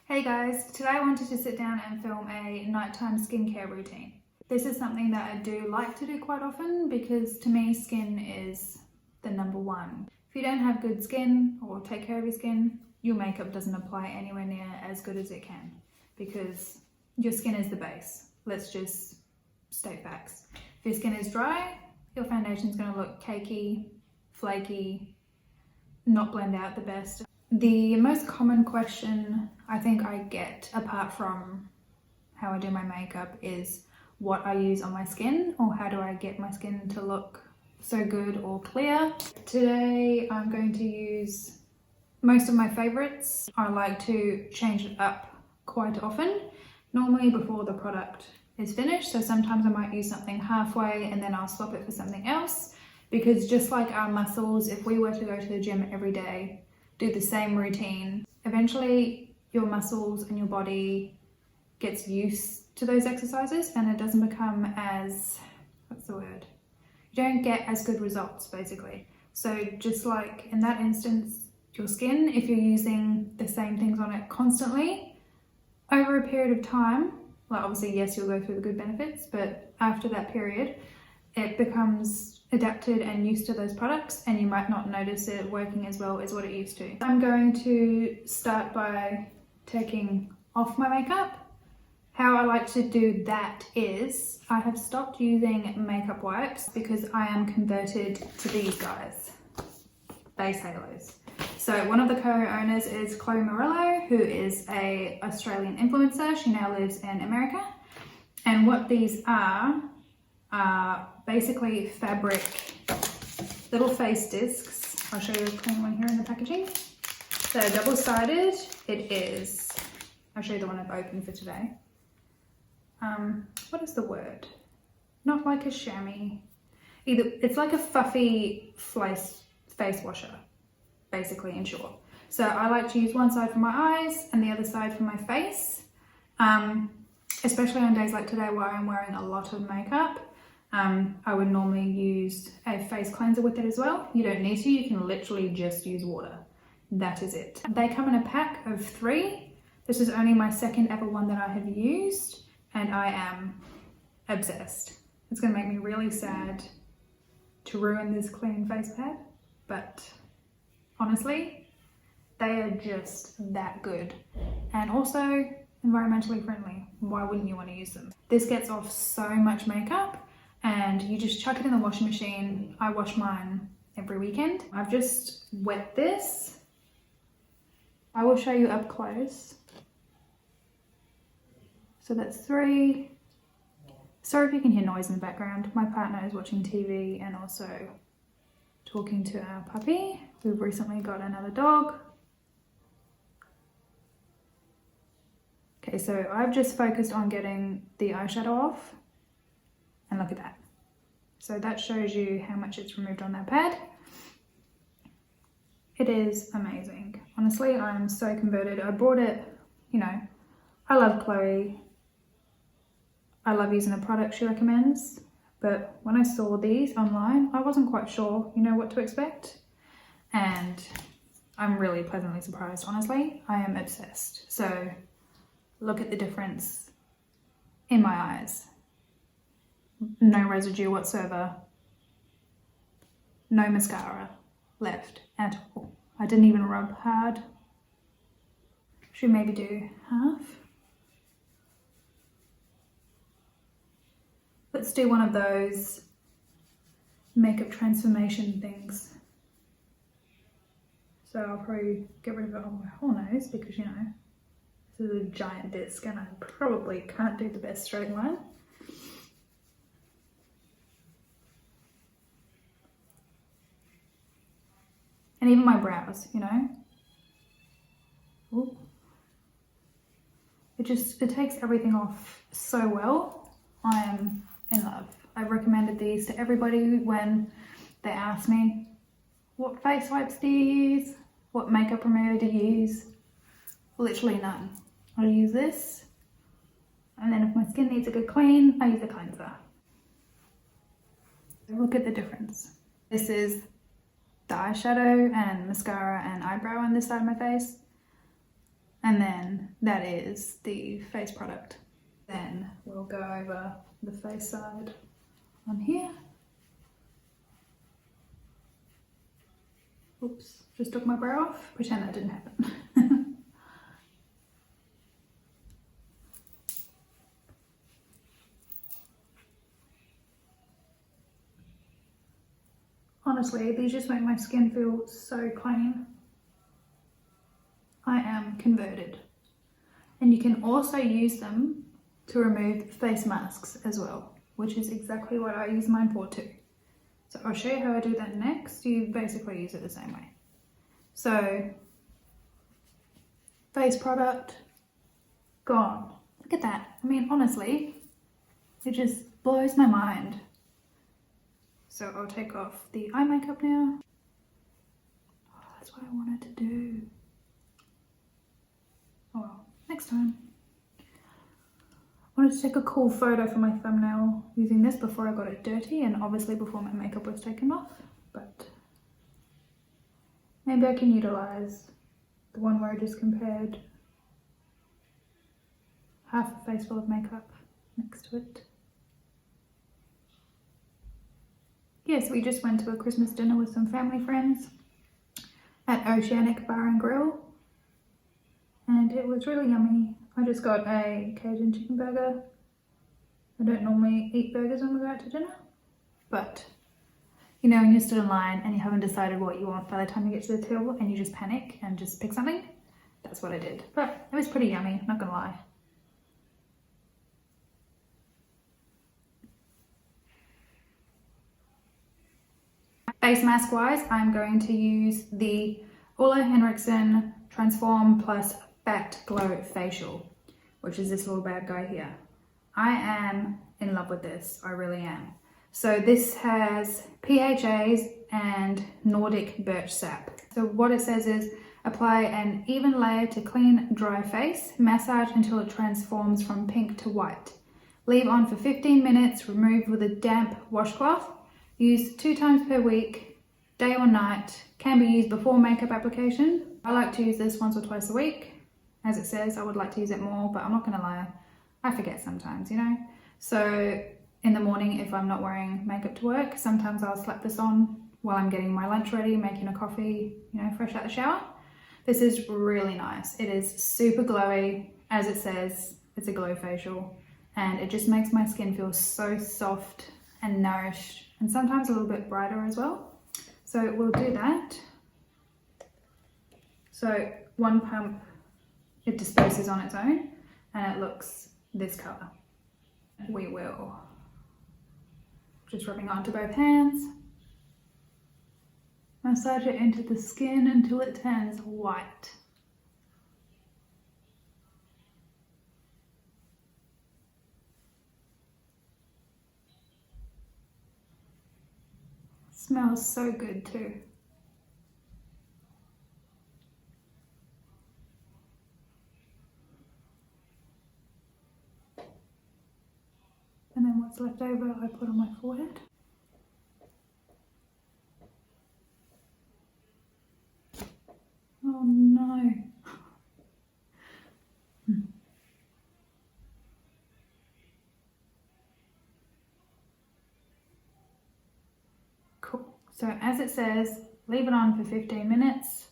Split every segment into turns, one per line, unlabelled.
Hey guys, today I wanted to sit down and film a nighttime skincare routine. This is something that I do like to do quite often because to me skin is the number one. If you don't have good skin or take care of your skin, your makeup doesn't apply anywhere near as good as it can because your skin is the base. Let's just state facts. If your skin is dry, your foundation is going to look cakey, flaky, not blend out the best. The most common question I think I get, apart from how I do my makeup, is what I use on my skin or how do I get my skin to look so good or clear. Today I'm going to use most of my favorites. I like to change it up quite often, normally before the product is finished. So sometimes I might use something halfway and then I'll swap it for something else, because just like our muscles, if we were to go to the gym every day, do the same routine, eventually your muscles and your body gets used to those exercises and it doesn't become as, what's the word? You don't get as good results basically. So just like in that instance, your skin, if you're using the same things on it constantly, over a period of time, well obviously yes, you'll go through the good benefits, but after that period, it becomes adapted and used to those products and you might not notice it working as well as what it used to. I'm going to start by taking off my makeup. How I like to do that is I have stopped using makeup wipes because I am converted to these guys, base halos. So one of the co-owners is Chloe Morello, who is an Australian influencer. She now lives in America. And what these are basically fabric little face discs. I'll show you a clean one here in the packaging. So double-sided it is. I'll show you the one I've opened for today. What is the word? Not like a chamois. It's like a fluffy face washer, basically, in short. So I like to use one side for my eyes and the other side for my face. Especially on days like today where I'm wearing a lot of makeup. I would normally use a face cleanser with it as well. You don't need to, you can literally just use water. That is it. They come in a pack of 3. This is only my second ever one that I have used and I am obsessed. It's going to make me really sad to ruin this clean face pad, but honestly, they are just that good. And also environmentally friendly. Why wouldn't you want to use them? This gets off so much makeup and you just chuck it in the washing machine. I wash mine every weekend. I've just wet this. I will show you up close. So that's 3. Sorry if you can hear noise in the background. My partner is watching TV and also talking to our puppy. We've recently got another dog. Okay, so I've just focused on getting the eyeshadow off and look at that. So that shows you how much it's removed on that pad. It is amazing. Honestly, I'm so converted. I bought it, you know, I love Chloe. I love using the product she recommends, but when I saw these online, I wasn't quite sure, you know, what to expect. And I'm really pleasantly surprised, honestly. I am obsessed. So look at the difference in my eyes. No residue whatsoever. No mascara left at all. I didn't even rub hard. Should maybe do half. Let's do one of those makeup transformation things. So I'll probably get rid of it on my whole nose because, you know, this is a giant disc and I probably can't do the best straight line. And even my brows, you know. Ooh. It takes everything off so well. I am in love. I've recommended these to everybody when they ask me, what face wipes do you use? What makeup remover do you use? Literally none. I use this, and then if my skin needs a good clean, I use a cleanser. Look at the difference. This is the eyeshadow and mascara and eyebrow on this side of my face. And then that is the face product. Then we'll go over the face side on here. Oops, just took my brow off. Pretend that didn't happen. Honestly, these just make my skin feel so clean. I am converted. And you can also use them to remove face masks as well, which is exactly what I use mine for too. So I'll show you how I do that next. You basically use it the same way. So, face product, gone. Look at that. I mean, honestly, it just blows my mind. So I'll take off the eye makeup now. Oh, that's what I wanted to do. Oh well, next time. I wanted to take a cool photo for my thumbnail using this before I got it dirty and obviously before my makeup was taken off, but maybe I can utilize the one where I just compared half a face full of makeup next to it. Yes, we just went to a Christmas dinner with some family friends at Oceanic Bar and Grill, and it was really yummy. I just got a Cajun chicken burger. I don't normally eat burgers when we go out to dinner, but you know, when you're stood in line and you haven't decided what you want by the time you get to the table and you just panic and just pick something, that's what I did. But it was pretty yummy, not gonna lie. Face mask wise, I'm going to use the Henriksen Transform Plus Phat Glow Facial, which is this little bad guy here. I am in love with this, I really am. So this has PHAs and Nordic birch sap. So what it says is, apply an even layer to clean, dry face, massage until it transforms from pink to white. Leave on for 15 minutes, remove with a damp washcloth. Use 2 times per week, day or night. Can be used before makeup application. I like to use this once or twice a week. As it says, I would like to use it more, but I'm not gonna lie, I forget sometimes, you know? So in the morning, if I'm not wearing makeup to work, sometimes I'll slap this on while I'm getting my lunch ready, making a coffee, you know, fresh out the shower. This is really nice. It is super glowy. As it says, it's a glow facial, and it just makes my skin feel so soft and nourished, and sometimes a little bit brighter as well. So we'll do that. So one pump, it disperses on its own and it looks this color. We will just rubbing onto both hands, massage it into the skin until it turns white. Smells so good too. And then what's left over I put on my forehead. Oh no. Cool. So as it says, leave it on for 15 minutes.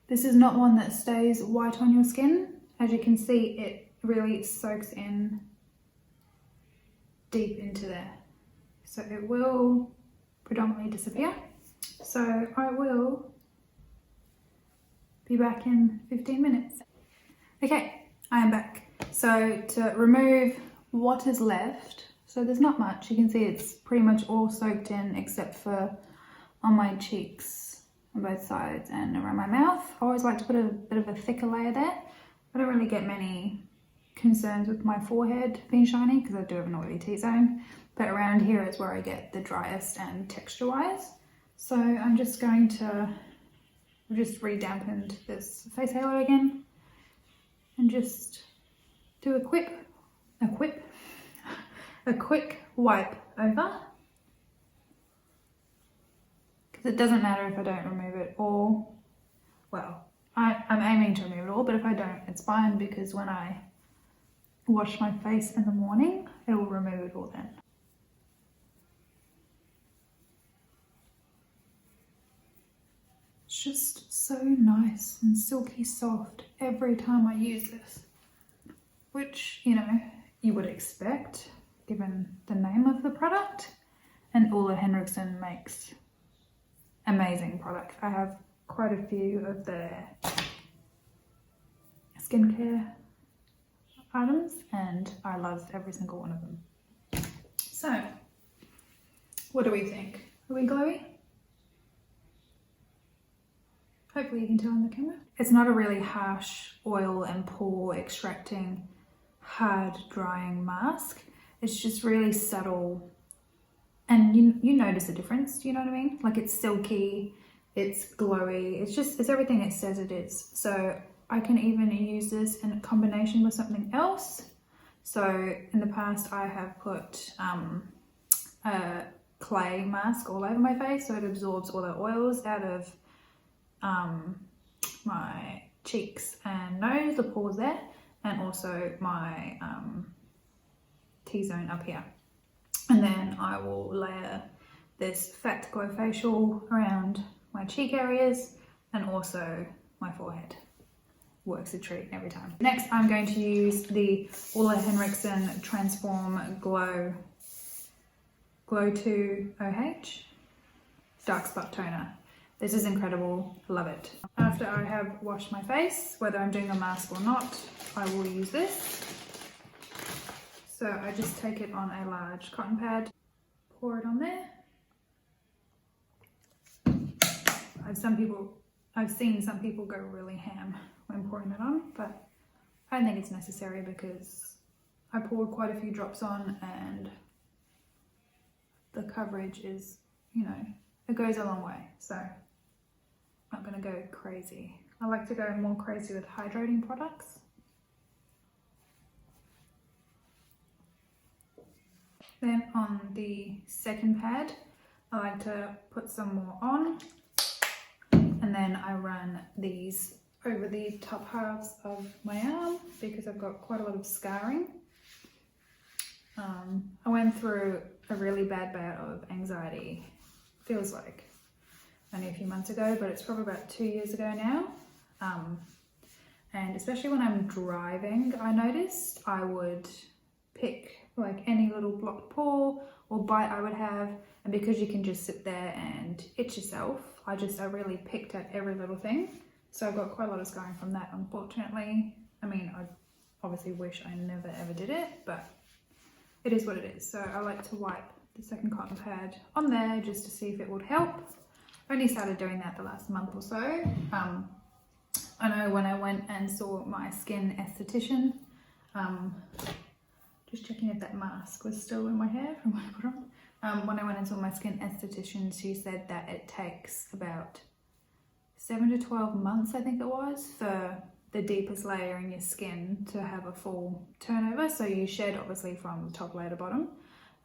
This is not one that stays white on your skin. As you can see, it really soaks in deep into there. So it will predominantly disappear. So I will be back in 15 minutes. Okay, I am back. So to remove what is left, so there's not much. You can see it's pretty much all soaked in except for on my cheeks on both sides and around my mouth. I always like to put a bit of a thicker layer there. I don't really get many concerns with my forehead being shiny because I do have an oily T-zone, but around here is where I get the driest and texture-wise. So I'm just going to re-dampened this face halo again and just do a quick wipe over, because it doesn't matter if I don't remove it all. Well, I'm aiming to remove it all, but if I don't, it's fine because when I wash my face in the morning, it will remove it all then. It's just so nice and silky soft every time I use this, which, you know, you would expect given the name of the product. And Ole Henriksen makes amazing products. I have quite a few of their skincare items and I love every single one of them. So, what do we think? Are we glowy? Hopefully you can tell on the camera. It's not a really harsh oil and pore extracting, hard drying mask. It's just really subtle and you notice a difference, do you know what I mean? Like it's silky, it's glowy, it's everything it says it is. So I can even use this in combination with something else. So in the past I have put a clay mask all over my face so it absorbs all the oils out of my cheeks and nose, the pores there, and also my T-zone up here. And then I will layer this Phat Glow Facial around my cheek areas and also my forehead. Works a treat every time. Next, I'm going to use the Ole Henriksen Transform Glow 2 OH Dark Spot Toner. This is incredible, love it. After I have washed my face, whether I'm doing a mask or not, I will use this. So I just take it on a large cotton pad, pour it on there. I've seen some people go really ham when pouring it on, but I don't think it's necessary because I poured quite a few drops on and the coverage is, you know, it goes a long way. So I'm not gonna go crazy. I like to go more crazy with hydrating products. Then on the second pad, I like to put some more on and then I run these over the top halves of my arm because I've got quite a lot of scarring. I went through a really bad bout of anxiety, feels like only a few months ago, but it's probably about 2 years ago now. And especially when I'm driving, I noticed I would pick like any little blocked pore or bite I would have, and because you can just sit there and itch yourself, I really picked at every little thing. So I've got quite a lot of scarring from that, unfortunately. I mean, I obviously wish I never ever did it, but it is what it is. So I like to wipe the second cotton pad on there just to see if it would help. I only started doing that the last month or so. I know when I went and saw my skin esthetician, just checking if that mask was still in my hair from when I put it on. When I went and saw my skin esthetician, she said that it takes about 7 to 12 months, I think it was, for the deepest layer in your skin to have a full turnover. So you shed obviously from the top layer to bottom,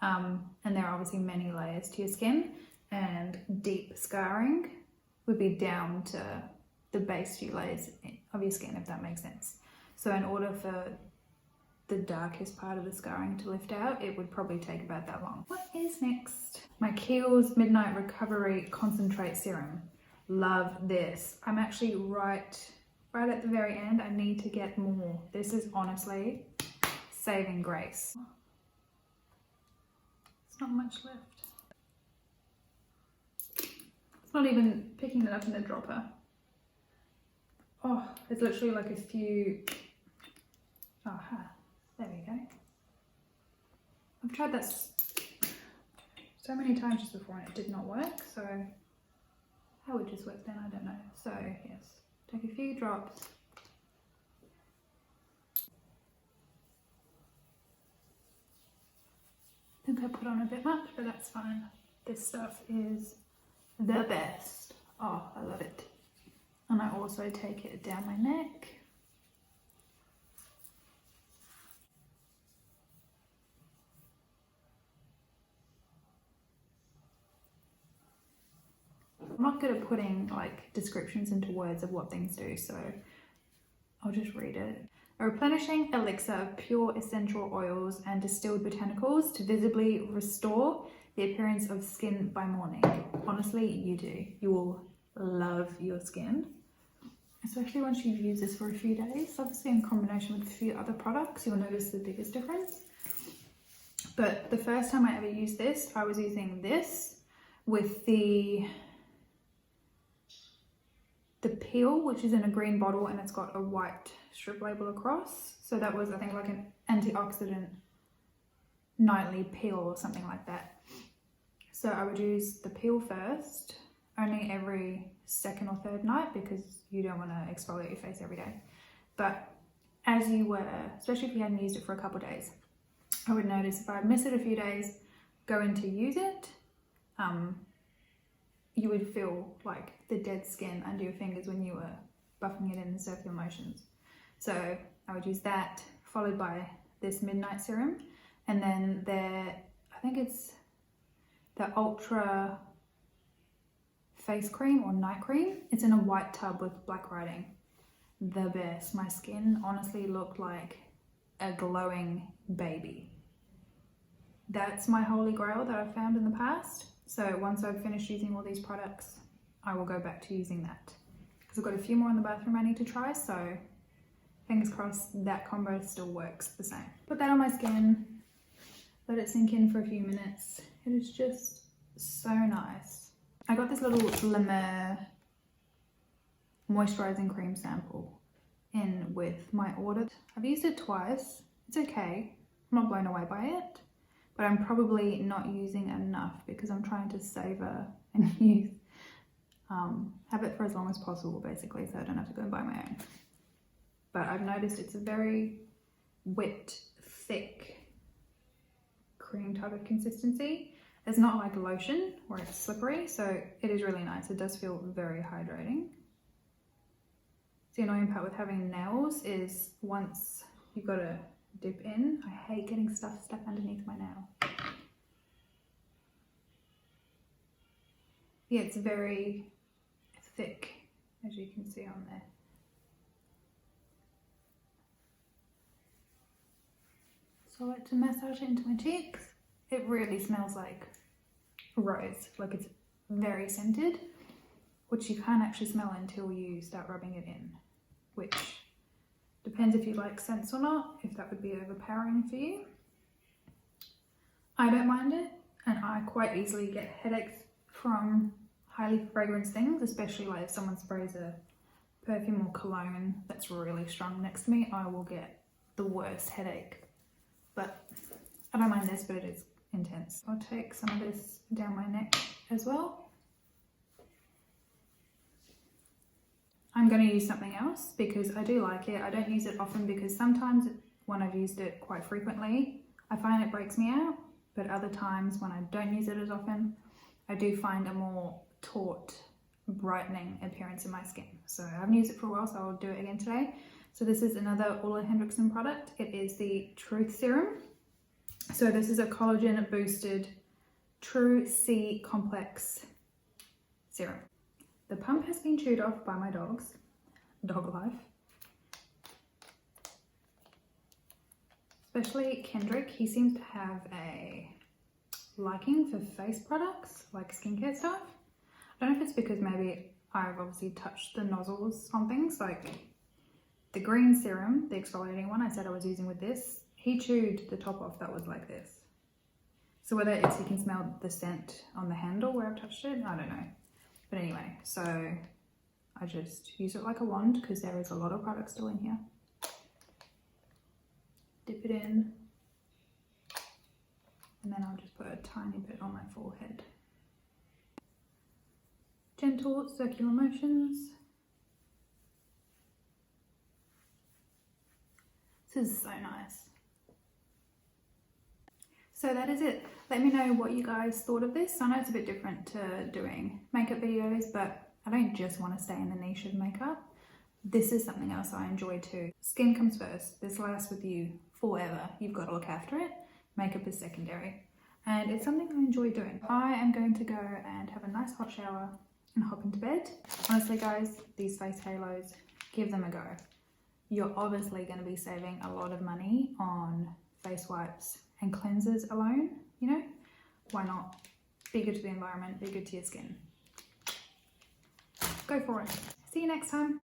and there are obviously many layers to your skin, and deep scarring would be down to the base few layers of your skin, if that makes sense. So in order for the darkest part of the scarring to lift out, it would probably take about that long. What is next? My Kiehls Midnight Recovery Concentrate Serum. Love this. I'm actually right at the very end. I need to get more. This is honestly saving grace. It's not much left. It's not even picking it up in the dropper. Oh, it's literally like a few. Aha, there we go. I've tried that so many times just before and it did not work, so how would just work then, I don't know. So yes, take a few drops. I think I put on a bit much, but that's fine. This stuff is the best. Oh, I love it. And I also take it down my neck. I'm not good at putting like descriptions into words of what things do, so I'll just read it. A replenishing elixir of pure essential oils and distilled botanicals to visibly restore the appearance of skin by morning. Honestly, you do. You will love your skin, especially once you've used this for a few days. Obviously in combination with a few other products, you'll notice the biggest difference. But the first time I ever used this, I was using this with the peel, which is in a green bottle and it's got a white strip label across. So that was, I think, like an antioxidant nightly peel or something like that. So I would use the peel first, only every second or third night, because you don't want to exfoliate your face every day. But as you were, especially if you hadn't used it for a couple of days, I would notice if I'd miss it a few days, go in to use it, you would feel like the dead skin under your fingers when you were buffing it in circular motions. So I would use that, followed by this midnight serum, and then I think it's the Ultra Face Cream or Night Cream. It's in a white tub with black writing. The best. My skin honestly looked like a glowing baby. That's my holy grail that I've found in the past. So once I've finished using all these products, I will go back to using that. Because I've got a few more in the bathroom I need to try, so fingers crossed that combo still works the same. Put that on my skin, let it sink in for a few minutes. It is just so nice. I got this little Mer moisturizing cream sample in with my order. I've used it twice. It's okay. I'm not blown away by it, but I'm probably not using enough because I'm trying to savor and use, have it for as long as possible basically, so I don't have to go and buy my own. But I've noticed it's a very wet, thick cream type of consistency. It's not like lotion where it's slippery, so it is really nice. It does feel very hydrating. The annoying part with having nails is once you've got to dip in, I hate getting stuff stuck underneath my nail. Yeah, it's very thick, as you can see on there. So I like to massage it into my cheeks. It really smells like rose, like it's very scented, which you can't actually smell until you start rubbing it in, which depends if you like scents or not, if that would be overpowering for you. I don't mind it, and I quite easily get headaches from highly fragranced things, especially like if someone sprays a perfume or cologne that's really strong next to me, I will get the worst headache. But I don't mind this, but it is intense. I'll take some of this down my neck as well. I'm going to use something else because I do like it. I don't use it often because sometimes when I've used it quite frequently, I find it breaks me out. But other times when I don't use it as often, I do find a more taut, brightening appearance in my skin. So I haven't used it for a while, so I'll do it again today. So this is another Henriksen product. It is the Truth Serum. So this is a collagen boosted True C complex serum. The pump has been chewed off by my dogs, dog life. Especially Kendrick, he seems to have a liking for face products, like skincare stuff. I don't know if it's because maybe I've obviously touched the nozzles on things, like the green serum, the exfoliating one I said I was using with this, he chewed the top off that was like this. So whether it's, you can smell the scent on the handle where I've touched it, I don't know. But anyway, so I just use it like a wand because there is a lot of product still in here. Dip it in, and then I'll just put a tiny bit on my forehead. Gentle circular motions. This is so nice. So that is it. Let me know what you guys thought of this. I know it's a bit different to doing makeup videos, but I don't just want to stay in the niche of makeup. This is something else I enjoy too. Skin comes first. This lasts with you forever. You've got to look after it. Makeup is secondary. And it's something I enjoy doing. I am going to go and have a nice hot shower and hop into bed. Honestly guys, these face halos, give them a go. You're obviously going to be saving a lot of money on face wipes and cleansers alone, you know? Why not? Be good to the environment, be good to your skin. Go for it. See you next time.